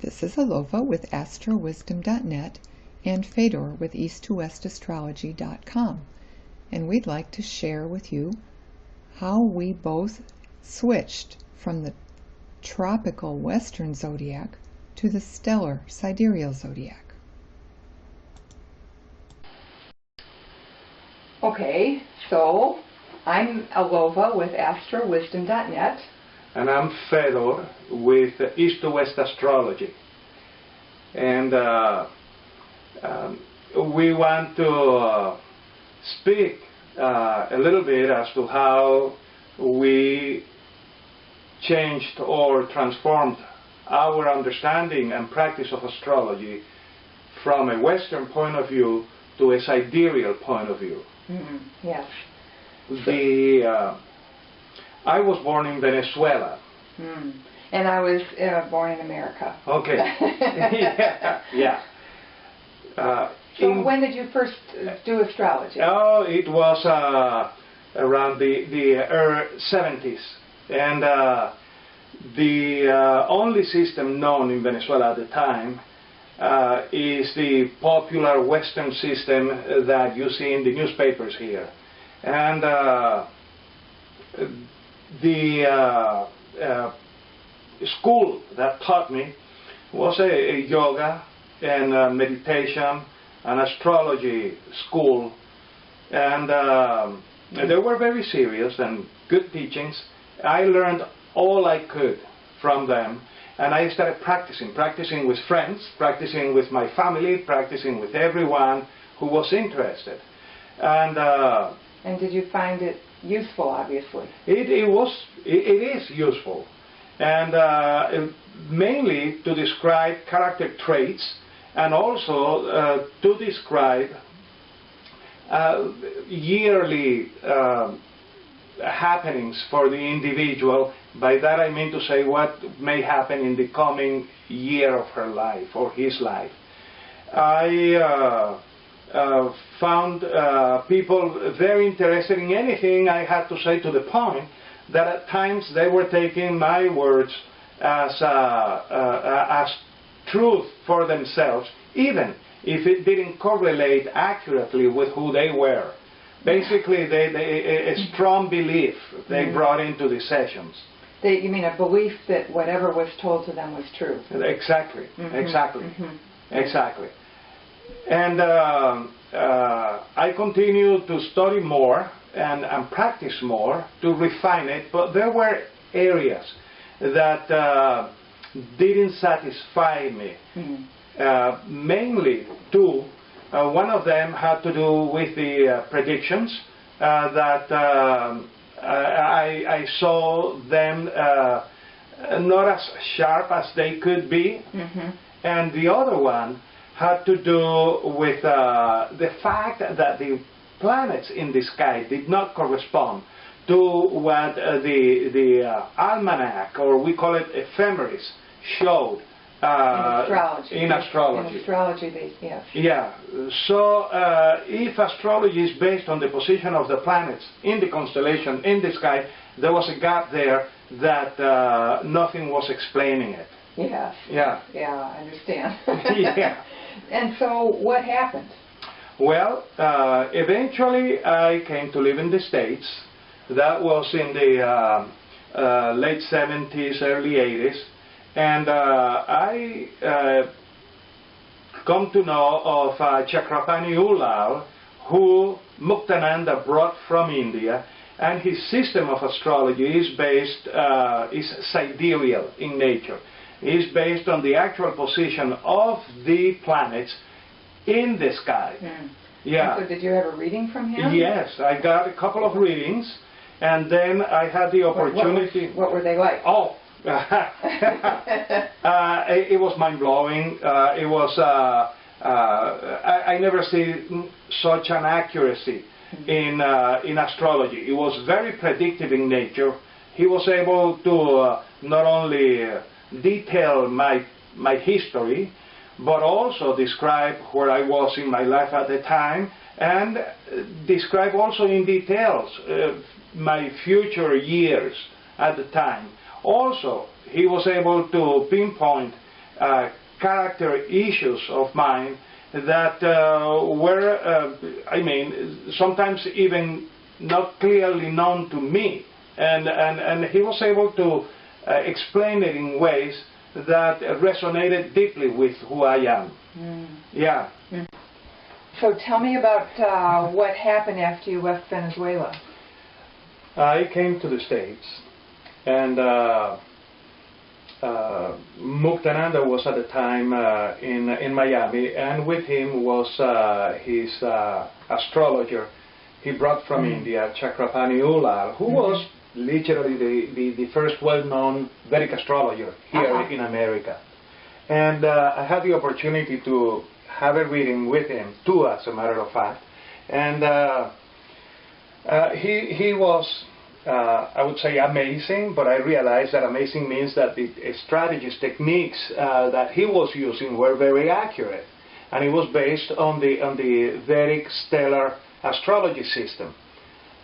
This is Alova with AstroWisdom.net and Fedor with EastToWestAstrology.com, and we'd like to share with you how we both switched from the tropical Western Zodiac to the stellar Sidereal Zodiac. Okay, so I'm Alova with AstroWisdom.net. And I'm Fedor with East to West Astrology. And we want to speak a little bit as to how we changed or transformed our understanding and practice of astrology from a Western point of view to a sidereal point of view. Mm-hmm. Yes. I was born in Venezuela. And I was born in America. Okay. yeah. So when did you first do astrology? Oh, it was around the early 70s. And the only system known in Venezuela at the time is the popular Western system that you see in the newspapers here. And the school that taught me was a yoga and meditation and astrology school, and they were very serious and good teachings. I learned all I could from them, and I started practicing with friends, practicing with my family, practicing with everyone who was interested. And did you find it useful? Obviously, it is useful, and mainly to describe character traits, and also to describe yearly happenings for the individual. By that I mean to say what may happen in the coming year of her life or his life. I found people very interested in anything I had to say, to the point that at times they were taking my words as truth for themselves, even if it didn't correlate accurately with who they were. Basically, a strong belief they brought into the sessions. You mean a belief that whatever was told to them was true? Exactly, exactly. And I continued to study more and practice more to refine it, but there were areas that didn't satisfy me. Mainly two. One of them had to do with the predictions that I saw them not as sharp as they could be, and the other one had to do with the fact that the planets in the sky did not correspond to what the almanac, or we call it ephemeris, showed in astrology. In astrology, yes. Yeah. So if astrology is based on the position of the planets in the constellation in the sky, there was a gap there that nothing was explaining it. Yes. Yeah. Yeah, I understand. Yeah. And so what happened? Well, eventually I came to live in the States. That was in the late 70s, early 80s. And I come to know of Chakrapani Ulal, who Muktananda brought from India, and his system of astrology is based, is sidereal in nature. Is based on the actual position of the planets in the sky. Yeah. And so did you have a reading from him? Yes, I got a couple of readings, and then I had the opportunity. What were they like? Oh, it was mind-blowing. It was I never seen such an accuracy in astrology. It was very predictive in nature. He was able to not only detail my history, but also describe where I was in my life at the time, and describe also in details my future years at the time. Also, he was able to pinpoint character issues of mine that were, I mean, sometimes even not clearly known to me. And he was able to explain it in ways that resonated deeply with who I am. Mm. Yeah. Mm. So tell me about what happened after you left Venezuela. I came to the States, and Muktananda was at the time in Miami, and with him was his astrologer he brought from India, Chakrapani Ulal, who was literally the first well-known Vedic astrologer here in America. And I had the opportunity to have a reading with him, two as a matter of fact. And he was, I would say, amazing, but I realized that amazing means that the strategies, techniques that he was using were very accurate. And it was based on the Vedic stellar astrology system.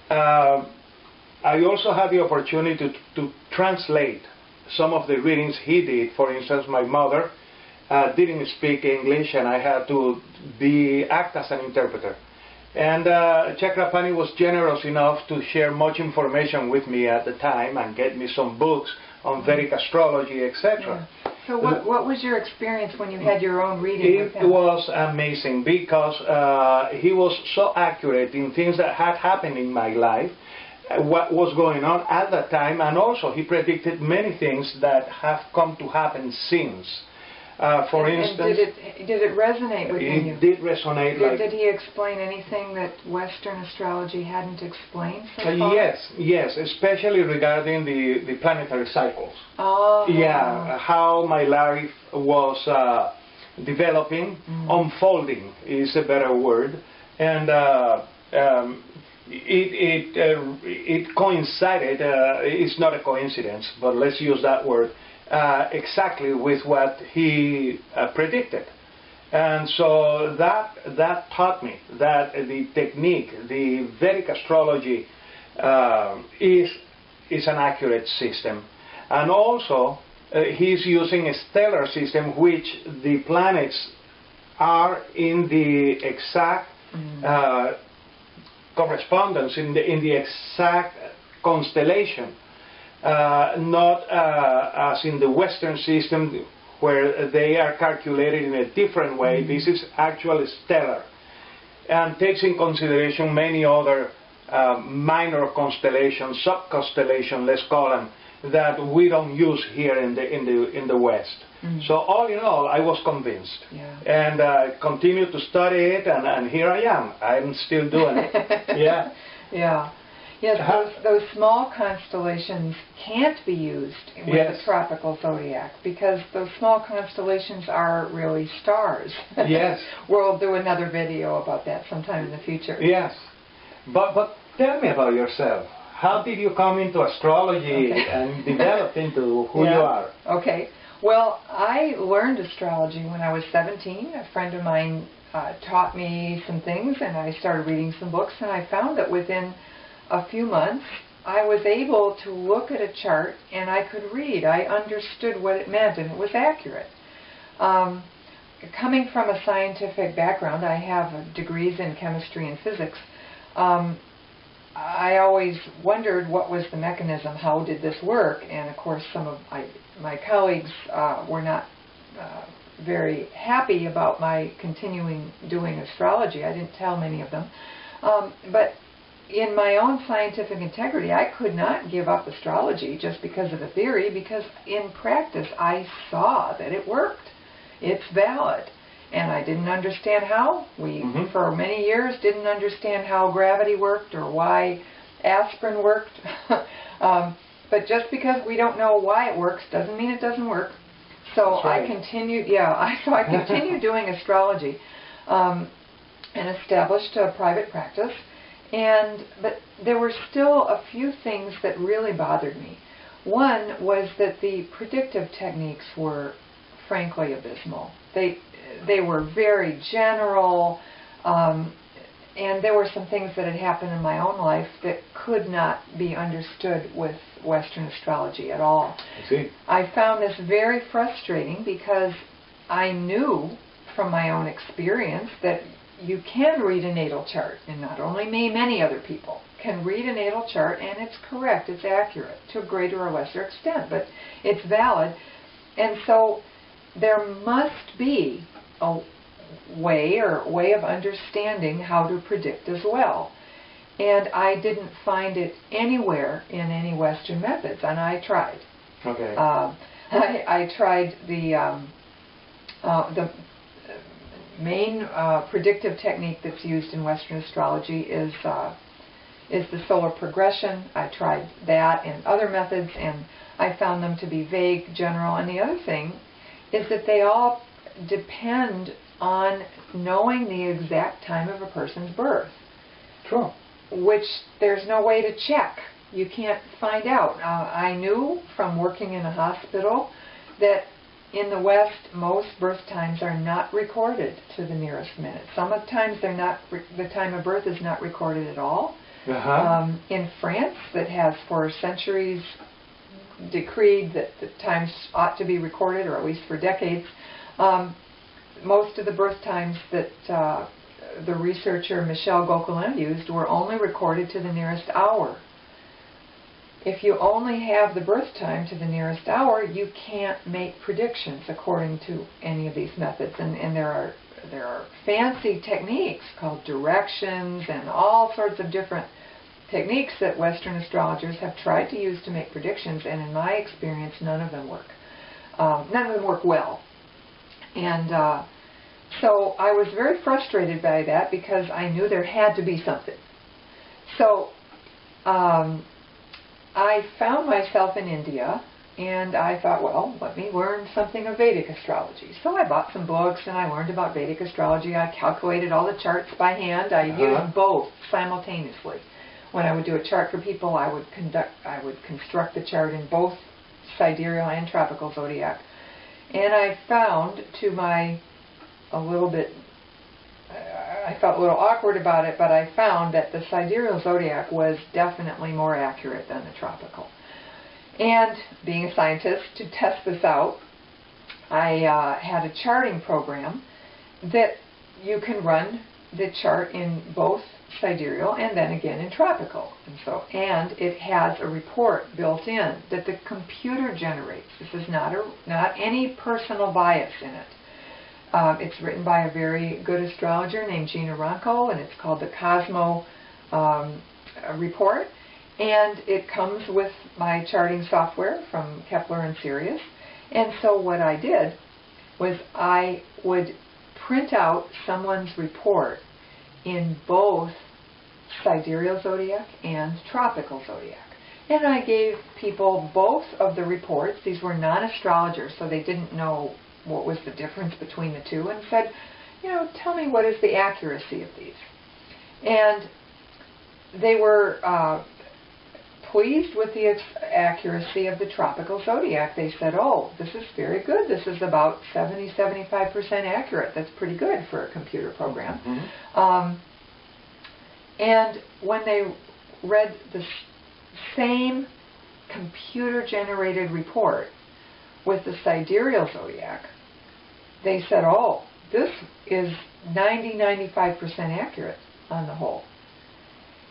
I also had the opportunity to translate some of the readings he did. For instance, my mother didn't speak English, and I had to act as an interpreter. And Chakrapani was generous enough to share much information with me at the time and get me some books on Vedic astrology, etc. Yeah. So what was your experience when you had your own reading with him? It was amazing because he was so accurate in things that had happened in my life, what was going on at that time, and also he predicted many things that have come to happen since. For instance, did it resonate with you? It did resonate. Did he explain anything that Western astrology hadn't explained so far? Yes, especially regarding the planetary cycles. Oh. Yeah, how my life was developing, unfolding is a better word, and it coincided. It's not a coincidence, but let's use that word. Exactly with what he predicted. And so that taught me that the technique, the Vedic astrology is an accurate system. And also he's using a stellar system which the planets are in the exact correspondence, in the exact constellation. Not as in the Western system where they are calculated in a different way. This is actually stellar and takes in consideration many other minor constellations, sub-constellations, let's call them, that we don't use here in the West. So all in all, I was convinced, and I continued to study it, and here I am. I'm still doing it. Yeah. Yes, those small constellations can't be used with the tropical zodiac because those small constellations are really stars. Yes. We'll do another video about that sometime in the future. Yes. But tell me about yourself. How did you come into astrology and develop into who you are? Okay. Well, I learned astrology when I was 17. A friend of mine taught me some things, and I started reading some books, and I found that within a few months, I was able to look at a chart and I could read. I understood what it meant, and it was accurate. Coming from a scientific background, I have degrees in chemistry and physics. I always wondered what was the mechanism, how did this work? And of course, some of my colleagues were not very happy about my continuing doing astrology. I didn't tell many of them. But in my own scientific integrity, I could not give up astrology just because of a theory, because in practice I saw that it worked. It's valid. And I didn't understand how. We, for many years, didn't understand how gravity worked or why aspirin worked. But just because we don't know why it works doesn't mean it doesn't work. So I continued, so I continued doing astrology and established a private practice. But there were still a few things that really bothered me. One was that the predictive techniques were frankly abysmal. They were very general, and there were some things that had happened in my own life that could not be understood with Western astrology at all. I see. I found this very frustrating because I knew from my own experience that you can read a natal chart, and not only me, many other people can read a natal chart, and it's correct, it's accurate to a greater or lesser extent, but it's valid. And so there must be a way of understanding how to predict as well. And I didn't find it anywhere in any Western methods, and I tried. Okay. I tried the main predictive technique that's used in Western astrology is the solar progression. I tried that and other methods, and I found them to be vague, general. And the other thing is that they all depend on knowing the exact time of a person's birth. True. Which there's no way to check. You can't find out. I knew from working in a hospital that in the West, most birth times are not recorded to the nearest minute. Sometimes they're not. The time of birth is not recorded at all. In France, that has for centuries decreed that the times ought to be recorded, or at least for decades. Most of the birth times that the researcher Michel Gauquelin used were only recorded to the nearest hour. If you only have the birth time to the nearest hour, you can't make predictions according to any of these methods. And there are fancy techniques called directions and all sorts of different techniques that Western astrologers have tried to use to make predictions, and in my experience, none of them work. None of them work well. And so I was very frustrated by that because I knew there had to be something. So I found myself in India, and I thought, well, let me learn something of Vedic astrology. So I bought some books, and I learned about Vedic astrology. I calculated all the charts by hand. I used both simultaneously. When I would do a chart for people, I would construct the chart in both sidereal and tropical zodiac. And I found, I felt a little awkward about it, but I found that the sidereal zodiac was definitely more accurate than the tropical. And being a scientist, to test this out, I had a charting program that you can run the chart in both sidereal and then again in tropical. And it has a report built in that the computer generates. This is not any personal bias in it. It's written by a very good astrologer named Gina Ronco, and it's called the Cosmo Report. And it comes with my charting software from Kepler and Sirius. And so what I did was I would print out someone's report in both sidereal zodiac and tropical zodiac. And I gave people both of the reports. These were non-astrologers, so they didn't know what was the difference between the two, and said, tell me what is the accuracy of these. And they were pleased with the accuracy of the tropical zodiac. They said, oh, this is very good. This is about 70-75% accurate. That's pretty good for a computer program. Mm-hmm. And when they read the same computer-generated report with the sidereal zodiac, they said, oh, this is 90-95% accurate on the whole.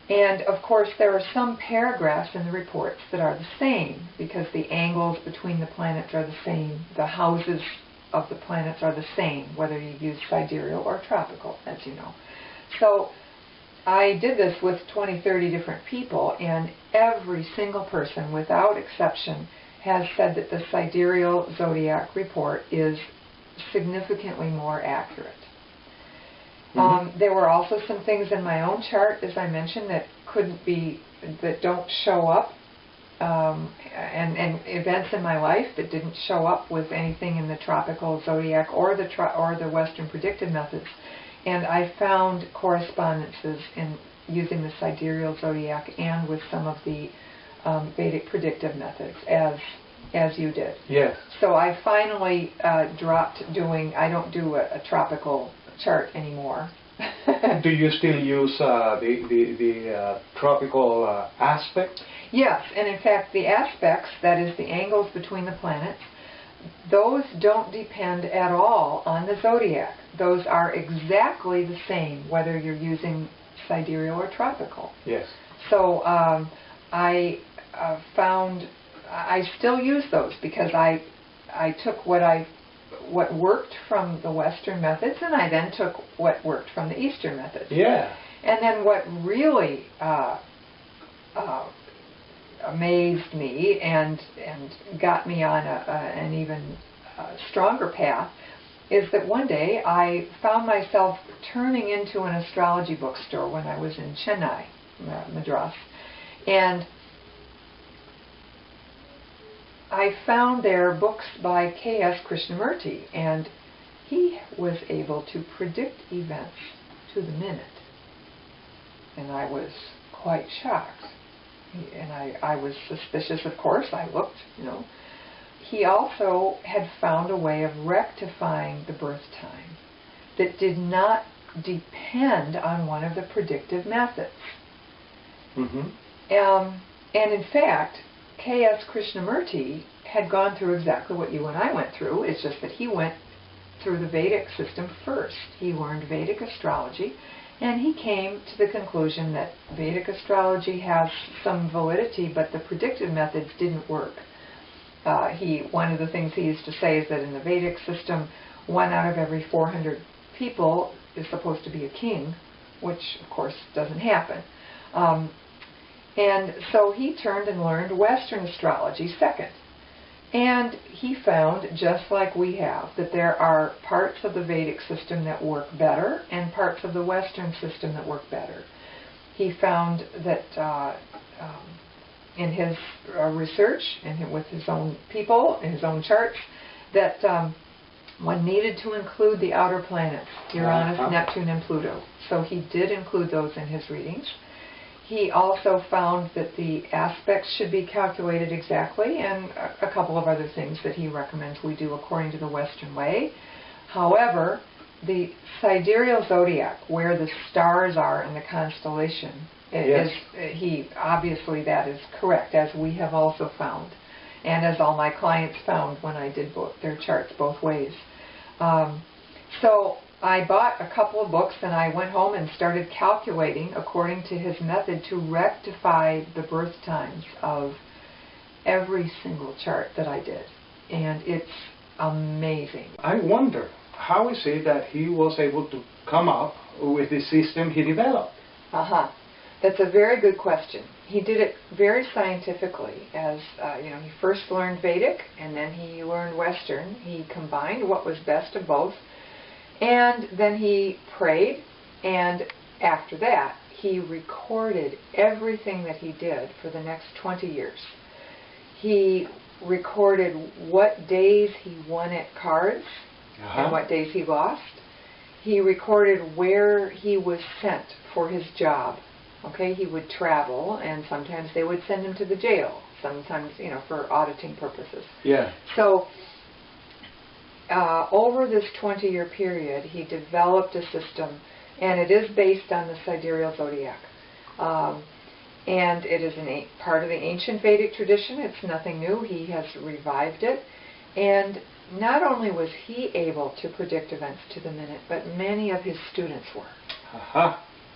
And of course there are some paragraphs in the reports that are the same because the angles between the planets are the same, the houses of the planets are the same, whether you use sidereal or tropical, as you know. So I did this with 20-30 different people, and every single person without exception has said that the sidereal zodiac report is significantly more accurate. Mm-hmm. There were also some things in my own chart, as I mentioned, that don't show up, and events in my life that didn't show up with anything in the tropical zodiac or the Western predictive methods. And I found correspondences in using the sidereal zodiac and with some of the Vedic predictive methods, as you did. Yes. So I finally dropped I don't do a tropical chart anymore. Do you still use the tropical aspect? Yes, and in fact the aspects, that is the angles between the planets, those don't depend at all on the zodiac. Those are exactly the same whether you're using sidereal or tropical. Yes. So I found I still use those because I took what worked from the Western methods, and I then took what worked from the Eastern methods. Yeah. And then what really amazed me and got me on an even stronger path is that one day I found myself turning into an astrology bookstore when I was in Chennai, Madras, and I found there books by K.S. Krishnamurti, and he was able to predict events to the minute. And I was quite shocked. And I was suspicious, of course. I looked, He also had found a way of rectifying the birth time that did not depend on one of the predictive methods. Mm-hmm. And in fact, K.S. Krishnamurti had gone through exactly what you and I went through. It's just that he went through the Vedic system first. He learned Vedic astrology, and he came to the conclusion that Vedic astrology has some validity, but the predictive methods didn't work. One of the things he used to say is that in the Vedic system, 1 out of every 400 people is supposed to be a king, which of course doesn't happen. And so he turned and learned Western astrology second. And he found, just like we have, that there are parts of the Vedic system that work better and parts of the Western system that work better. He found that in his research and with his own people, in his own charts, that one needed to include the outer planets, Uranus, Neptune, and Pluto. So he did include those in his readings. He also found that the aspects should be calculated exactly, and a couple of other things that he recommends we do according to the Western way. However, the Sidereal Zodiac, where the stars are in the constellation, obviously that is correct, as we have also found, and as all my clients found when I did their charts both ways. So I bought a couple of books and I went home and started calculating according to his method to rectify the birth times of every single chart that I did. And it's amazing. I wonder, how is it that he was able to come up with the system he developed? That's a very good question. He did it very scientifically, as he first learned Vedic and then he learned Western. He combined what was best of both. And then he prayed, and after that, he recorded everything that he did for the next 20 years. He recorded what days he won at cards and what days he lost. He recorded where he was sent for his job. Okay, he would travel, and sometimes they would send him to the jail, sometimes, for auditing purposes. Yeah. So over this 20-year period, he developed a system, and it is based on the Sidereal Zodiac. And it is part of the ancient Vedic tradition. It's nothing new. He has revived it. And not only was he able to predict events to the minute, but many of his students were.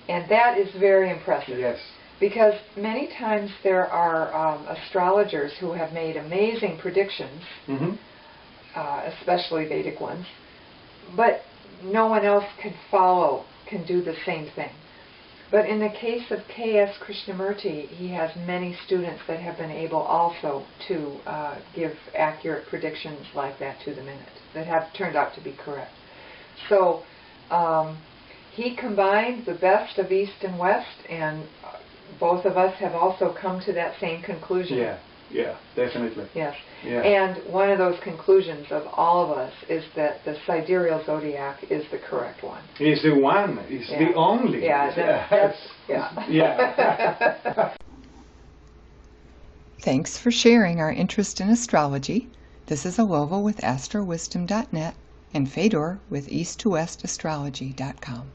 And that is very impressive. Yes. Because many times there are astrologers who have made amazing predictions, especially Vedic ones, but no one else can do the same thing. But in the case of K.S. Krishnamurti, he has many students that have been able also to give accurate predictions like that to the minute, that have turned out to be correct. So he combined the best of East and West, and both of us have also come to that same conclusion. Yeah, definitely. Yes. Yeah. And one of those conclusions of all of us is that the Sidereal Zodiac is the correct one. It's the one. It's the only. Yeah. Thanks for sharing our interest in astrology. This is Alova with AstroWisdom.net and Fedor with EastToWestAstrology.com.